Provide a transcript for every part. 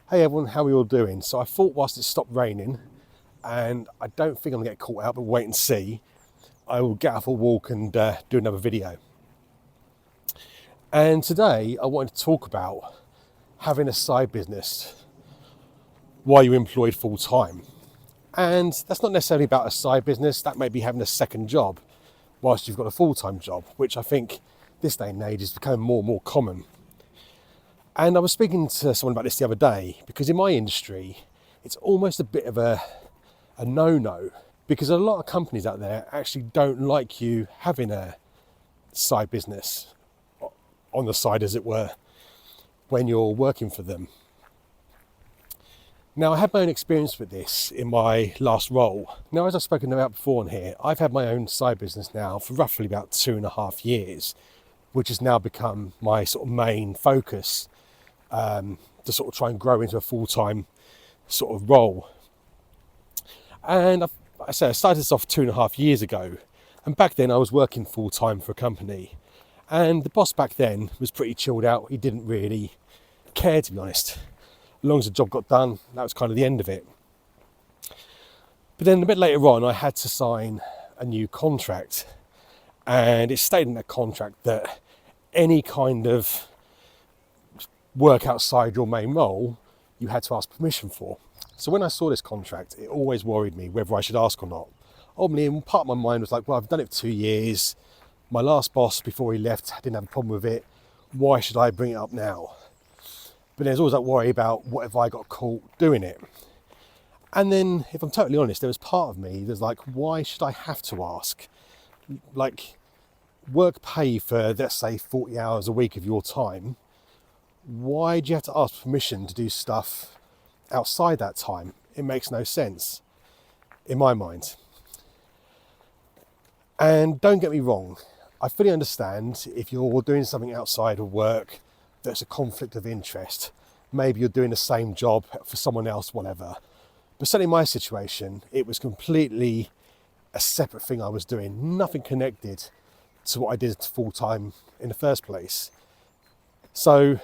Hey everyone, how are you all doing? So I thought whilst it stopped raining, and I don't think I'm gonna get caught out, but wait and see, I will get up a walk and do another video. And today I wanted to talk about having a side business while you're employed full time. And that's not necessarily about a side business, that may be having a second job whilst you've got a full-time job, which I think this day and age is becoming more and more common. And I was speaking to someone about this the other day, because in my industry, it's almost a bit of a no-no, because a lot of companies out there actually don't like you having a side business on the side, as it were, when you're working for them. Now, I had my own experience with this in my last role. Now, as I've spoken about before on here, I've had my own side business now for roughly about 2.5 years, which has now become my sort of main focus, to sort of try and grow into a full-time sort of role. And I started this off 2.5 years ago, and back then I was working full-time for a company, and the boss back then was pretty chilled out. He didn't really care, to be honest. As long as the job got done, that was kind of the end of it. But then a bit later on, I had to sign a new contract, and it stated in that contract that any kind of work outside your main role, you had to ask permission for. So when I saw this contract, it always worried me whether I should ask or not. Ultimately, part of my mind was like, well, I've done it for 2 years. My last boss, before he left, didn't have a problem with it. Why should I bring it up now? But there's always that worry about, what if I got caught doing it? And then, if I'm totally honest, there was part of me that's like, why should I have to ask? Like, work pay for, let's say, 40 hours a week of your time. Why do you have to ask permission to do stuff outside that time? It makes no sense in my mind. And don't get me wrong, I fully understand if you're doing something outside of work that's a conflict of interest. Maybe you're doing the same job for someone else, whatever. But certainly in my situation, it was completely a separate thing I was doing, nothing connected to what I did full time in the first place. So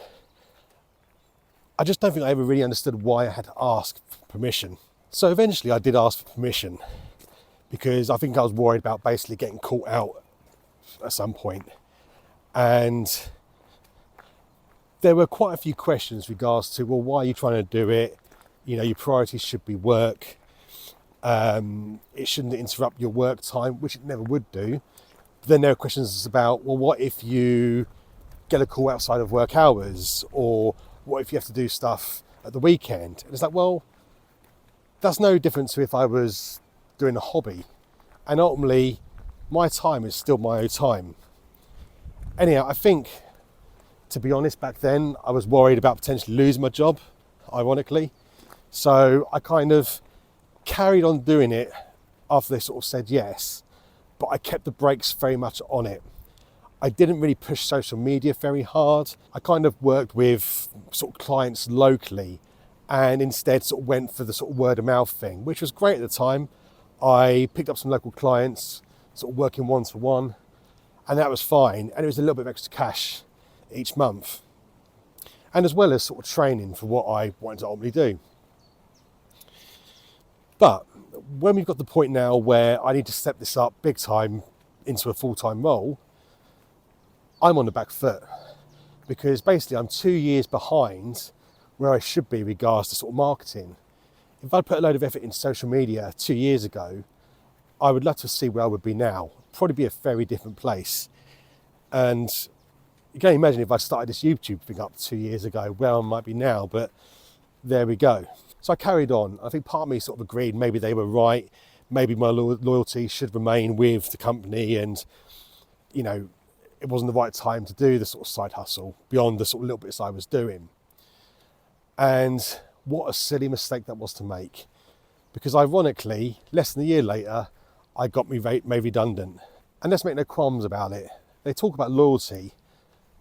I just don't think I ever really understood why I had to ask for permission. So eventually I did ask for permission, because I think I was worried about basically getting caught out at some point. And there were quite a few questions regards to, well, why are you trying to do it? You know, your priorities should be work. It shouldn't interrupt your work time, which it never would do. But then there are questions about, well, what if you get a call outside of work hours? Or what if you have to do stuff at the weekend? And it's like, well, that's no different to if I was doing a hobby. And ultimately, my time is still my own time. Anyhow, I think, to be honest, back then, I was worried about potentially losing my job, ironically. So I kind of carried on doing it after they sort of said yes, but I kept the brakes very much on it. I didn't really push social media very hard. I kind of worked with sort of clients locally, and instead sort of went for the sort of word of mouth thing, which was great at the time. I picked up some local clients, sort of working one-to-one, and that was fine. And it was a little bit of extra cash each month, and as well as sort of training for what I wanted to ultimately do. But when we've got the point now where I need to step this up big time into a full-time role, I'm on the back foot, because basically I'm 2 years behind where I should be regards to sort of marketing. If I'd put a load of effort into social media 2 years ago, I would love to see where I would be now. Probably be a very different place. And you can imagine if I started this YouTube thing up 2 years ago, where I might be now, but there we go. So I carried on. I think part of me sort of agreed maybe they were right. Maybe my loyalty should remain with the company, and, you know, it wasn't the right time to do the sort of side hustle beyond the sort of little bits I was doing. And what a silly mistake that was to make, because ironically, less than a year later, I got me made redundant. And let's make no qualms about it. They talk about loyalty,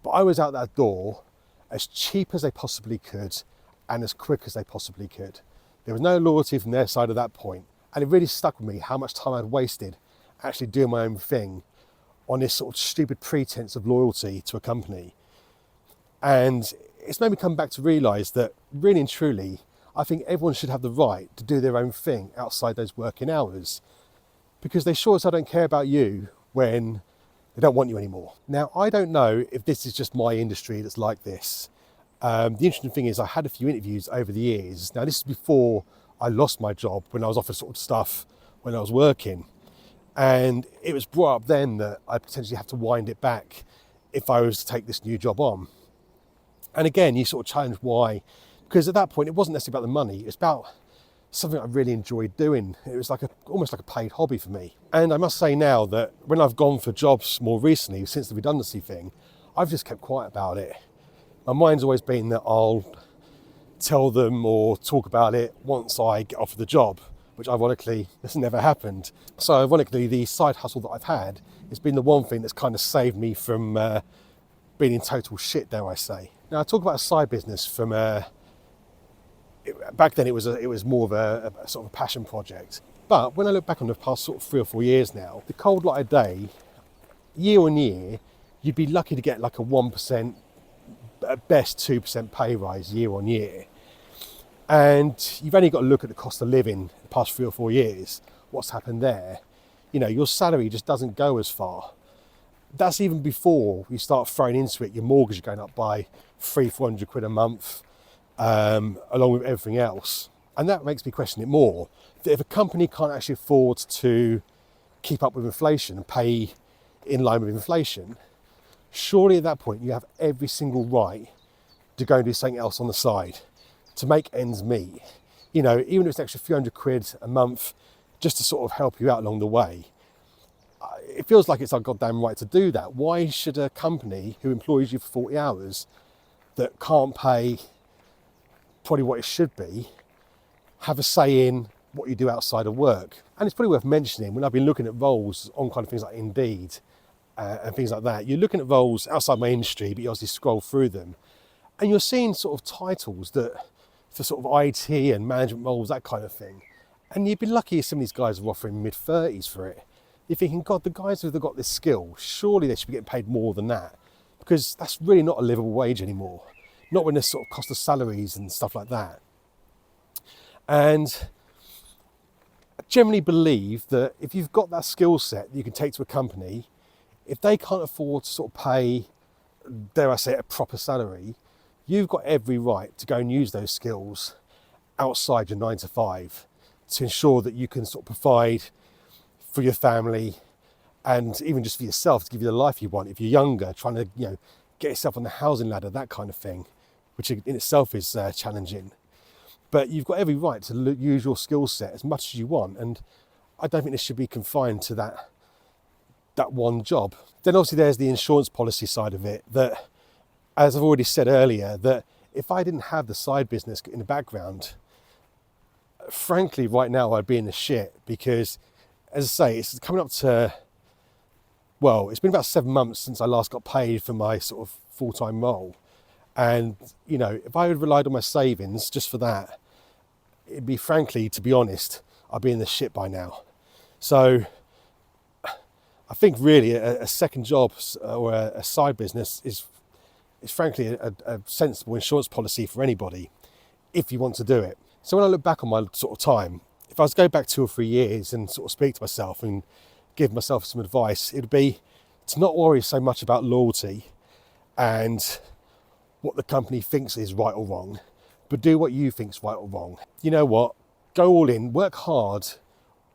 but I was out that door as cheap as they possibly could and as quick as they possibly could. There was no loyalty from their side at that point. And it really stuck with me how much time I'd wasted actually doing my own thing on this sort of stupid pretense of loyalty to a company. And it's made me come back to realise that really and truly, I think everyone should have the right to do their own thing outside those working hours, because they sure as hell don't care about you when they don't want you anymore. Now, I don't know if this is just my industry that's like this. The interesting thing is I had a few interviews over the years. Now, this is before I lost my job, when I was offered sort of stuff when I was working. And it was brought up then that I potentially have to wind it back if I was to take this new job on. And again, you sort of challenge why, because at that point it wasn't necessarily about the money, it was about something I really enjoyed doing. It was like almost like a paid hobby for me. And I must say now that when I've gone for jobs more recently, since the redundancy thing, I've just kept quiet about it. My mind's always been that I'll tell them or talk about it once I get offered the job, which ironically has never happened. So ironically, the side hustle that I've had has been the one thing that's kind of saved me from being in total shit, dare I say. Now, I talk about a side business from back then it was more of a sort of a passion project. But when I look back on the past sort of 3 or 4 years now, the cold light of day, year on year, you'd be lucky to get like a 1%, at best 2% pay rise year on year. And you've only got to look at the cost of living the past 3 or 4 years, what's happened there. You know, your salary just doesn't go as far. That's even before you start throwing into it, your mortgage is going up by 300-400 quid a month, along with everything else. And that makes me question it more, that if a company can't actually afford to keep up with inflation and pay in line with inflation, surely at that point you have every single right to go and do something else on the side to make ends meet. You know, even if it's an extra few hundred quid a month just to sort of help you out along the way. It feels like it's our goddamn right to do that. Why should a company who employs you for 40 hours that can't pay probably what it should be have a say in what you do outside of work? And it's probably worth mentioning, when I've been looking at roles on kind of things like Indeed and things like that, you're looking at roles outside my industry, but you obviously scroll through them and you're seeing sort of titles that for sort of IT and management roles, that kind of thing. And you'd be lucky if some of these guys are offering mid-30s for it. You're thinking, God, the guys who've got this skill, surely they should be getting paid more than that, because that's really not a livable wage anymore. Not when there's sort of cost of salaries and stuff like that. And I generally believe that if you've got that skill set that you can take to a company, if they can't afford to sort of pay, dare I say, a proper salary, you've got every right to go and use those skills outside your 9 to 5 to ensure that you can sort of provide for your family and even just for yourself, to give you the life you want. If you're younger, trying to, you know, get yourself on the housing ladder, that kind of thing, which in itself is challenging. But you've got every right to use your skill set as much as you want, and I don't think this should be confined to that one job. Then obviously there's the insurance policy side of it, that, as I've already said earlier, that if I didn't have the side business in the background, frankly, right now I'd be in the shit, because, as I say, it's coming up to, well, it's been about 7 months since I last got paid for my sort of full-time role. And, you know, if I had relied on my savings just for that, it'd be, frankly, to be honest, I'd be in the shit by now. So I think really a second job or a side business is frankly a sensible insurance policy for anybody, if you want to do it. So when I look back on my sort of time, if I was to go back 2 or 3 years and sort of speak to myself and give myself some advice, it would be to not worry so much about loyalty and what the company thinks is right or wrong, but do what you think is right or wrong. You know what? Go all in, work hard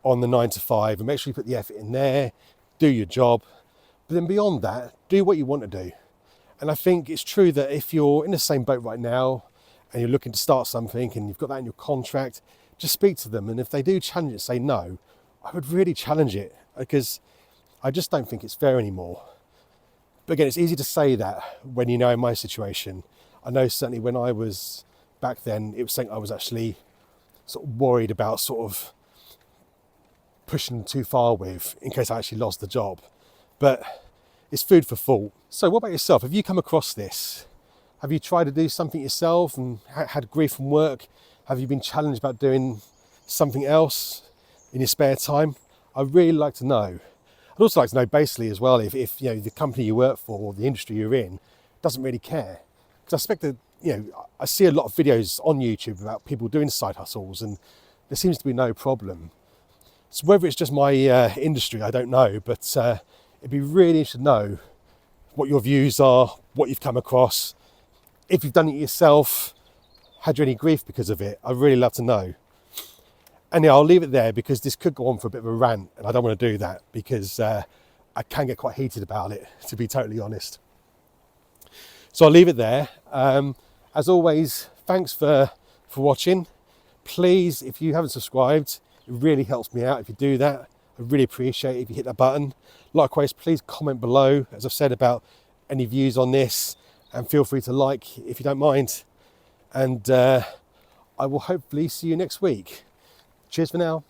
on the 9 to 5 and make sure you put the effort in there, do your job. But then beyond that, do what you want to do. And I think it's true that if you're in the same boat right now and you're looking to start something and you've got that in your contract, just speak to them. And if they do challenge it, say no, I would really challenge it, because I just don't think it's fair anymore. But again, it's easy to say that when you know in my situation. I know certainly when I was back then, it was something I was actually sort of worried about sort of pushing too far with in case I actually lost the job. But it's food for thought. So what about yourself? Have you come across this? Have you tried to do something yourself and had grief from work? Have you been challenged about doing something else in your spare time? I'd really like to know. I'd also like to know basically as well if you know the company you work for or the industry you're in doesn't really care. Because I suspect that I see a lot of videos on YouTube about people doing side hustles, and there seems to be no problem. So whether it's just my industry, I don't know, but it'd be really interesting to know what your views are, what you've come across, if you've done it yourself, had you any grief because of it? I'd really love to know. And yeah, I'll leave it there because this could go on for a bit of a rant, and I don't want to do that because I can get quite heated about it, to be totally honest. So I'll leave it there. As always, thanks for watching. Please, if you haven't subscribed, it really helps me out if you do that. I really appreciate it if you hit that button. Likewise, please comment below, as I've said, about any views on this, and feel free to like if you don't mind. And I will hopefully see you next week. Cheers for now.